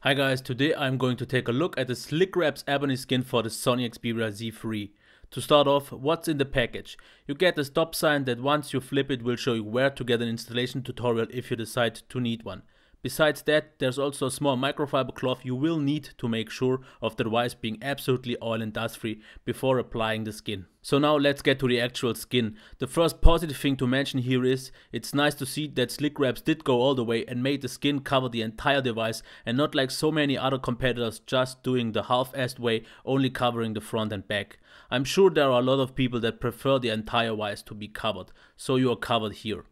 Hi guys, today I'm going to take a look at the Slickwraps ebony skin for the Sony Xperia Z3. To start off, what's in the package? You get a stop sign that once you flip it will show you where to get an installation tutorial if you decide to need one. Besides that, there's also a small microfiber cloth you will need to make sure of the device being absolutely oil and dust free before applying the skin. So now let's get to the actual skin. The first positive thing to mention here is, it's nice to see that Slickwraps did go all the way and made the skin cover the entire device and not like so many other competitors just doing the half-assed way, only covering the front and back. I'm sure there are a lot of people that prefer the entire device to be covered, so you are covered here.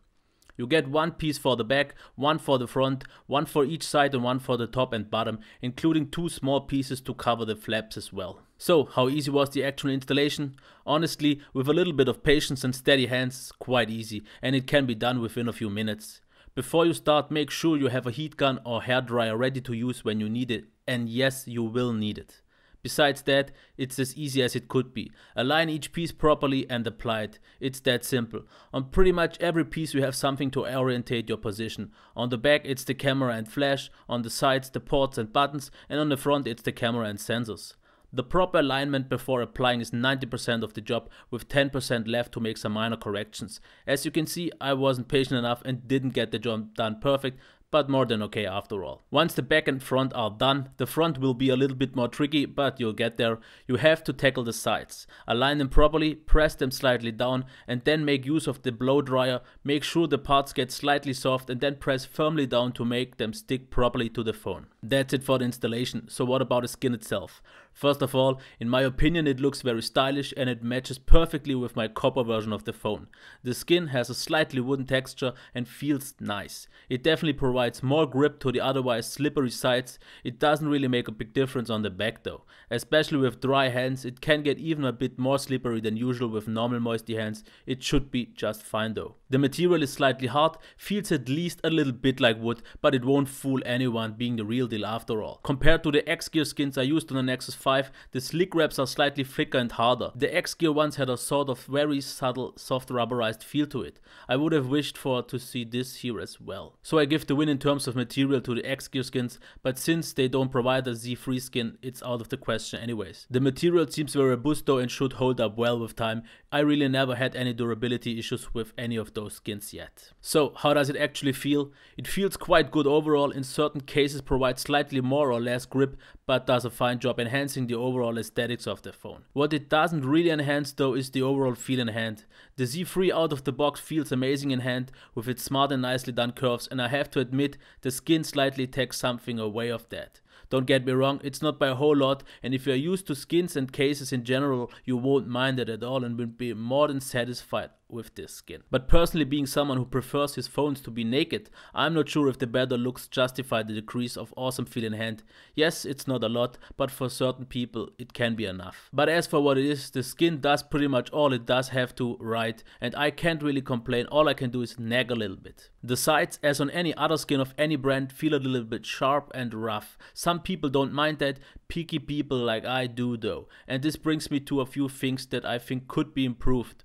You get one piece for the back, one for the front, one for each side and one for the top and bottom, including two small pieces to cover the flaps as well. So, how easy was the actual installation? Honestly, with a little bit of patience and steady hands, quite easy, and it can be done within a few minutes. Before you start, make sure you have a heat gun or hairdryer ready to use when you need it, and yes, you will need it. Besides that, it's as easy as it could be. Align each piece properly and apply it. It's that simple. On pretty much every piece you have something to orientate your position. On the back it's the camera and flash, on the sides the ports and buttons, and on the front it's the camera and sensors. The proper alignment before applying is 90% of the job, with 10% left to make some minor corrections. As you can see, I wasn't patient enough and didn't get the job done perfect, but more than okay after all. Once the back and front are done, the front will be a little bit more tricky, but you'll get there. You have to tackle the sides. Align them properly, press them slightly down, and then make use of the blow dryer. Make sure the parts get slightly soft and then press firmly down to make them stick properly to the phone. That's it for the installation. So what about the skin itself? First of all, in my opinion it looks very stylish and it matches perfectly with my copper version of the phone. The skin has a slightly wooden texture and feels nice. It definitely provides more grip to the otherwise slippery sides. It doesn't really make a big difference on the back though. Especially with dry hands, it can get even a bit more slippery than usual with normal moisty hands. It should be just fine though. The material is slightly hard, feels at least a little bit like wood, but it won't fool anyone, being the real deal after all. Compared to the Xgear skins I used on the Nexus 5, the Slickwraps are slightly thicker and harder. The Xgear ones had a sort of very subtle soft rubberized feel to it. I would have wished to see this here as well. So I give the win in terms of material to the Xgear skins, but since they don't provide a Z3 skin, it's out of the question anyways. The material seems very robust though and should hold up well with time. I really never had any durability issues with any of those skins yet. So how does it actually feel? It feels quite good overall. In certain cases provides slightly more or less grip, but does a fine job enhancing the overall aesthetics of the phone. What it doesn't really enhance though is the overall feel in hand. The Z3 out of the box feels amazing in hand with its smart and nicely done curves, and I have to admit the skin slightly takes something away of that. Don't get me wrong, it's not by a whole lot, and if you're used to skins and cases in general, you won't mind it at all and will be more than satisfied with this skin. But personally, being someone who prefers his phones to be naked, I'm not sure if the better looks justify the decrease of awesome feel in hand. Yes, it's not a lot, but for certain people it can be enough. But as for what it is, the skin does pretty much all it does have to right, and I can't really complain. All I can do is nag a little bit. The sides, as on any other skin of any brand, feel a little bit sharp and rough. Some people don't mind that, picky people like I do though, and this brings me to a few things that I think could be improved.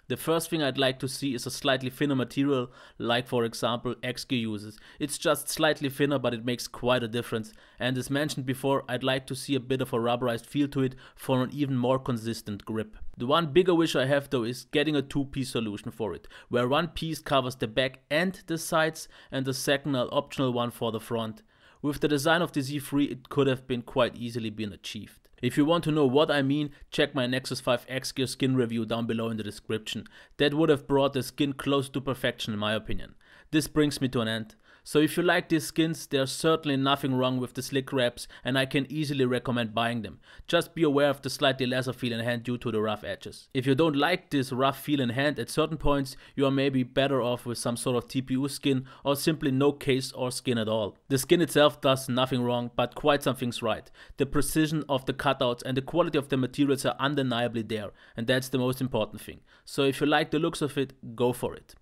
The first thing I'd like to see is a slightly thinner material, like for example Xgear uses. It's just slightly thinner, but it makes quite a difference. And as mentioned before, I'd like to see a bit of a rubberized feel to it for an even more consistent grip. The one bigger wish I have though is getting a two-piece solution for it, where one piece covers the back and the sides and the second an optional one for the front. With the design of the Z3 it could have been quite easily been achieved. If you want to know what I mean, check my Nexus 5 Xgear skin review down below in the description. That would have brought the skin close to perfection in my opinion. This brings me to an end. So if you like these skins, there's certainly nothing wrong with the Slickwraps and I can easily recommend buying them. Just be aware of the slightly lesser feel in hand due to the rough edges. If you don't like this rough feel in hand at certain points, you are maybe better off with some sort of TPU skin or simply no case or skin at all. The skin itself does nothing wrong, but quite some things right. The precision of the cutouts and the quality of the materials are undeniably there, and that's the most important thing. So if you like the looks of it, go for it.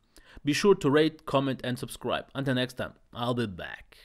Be sure to rate, comment and subscribe. Until next time, I'll be back.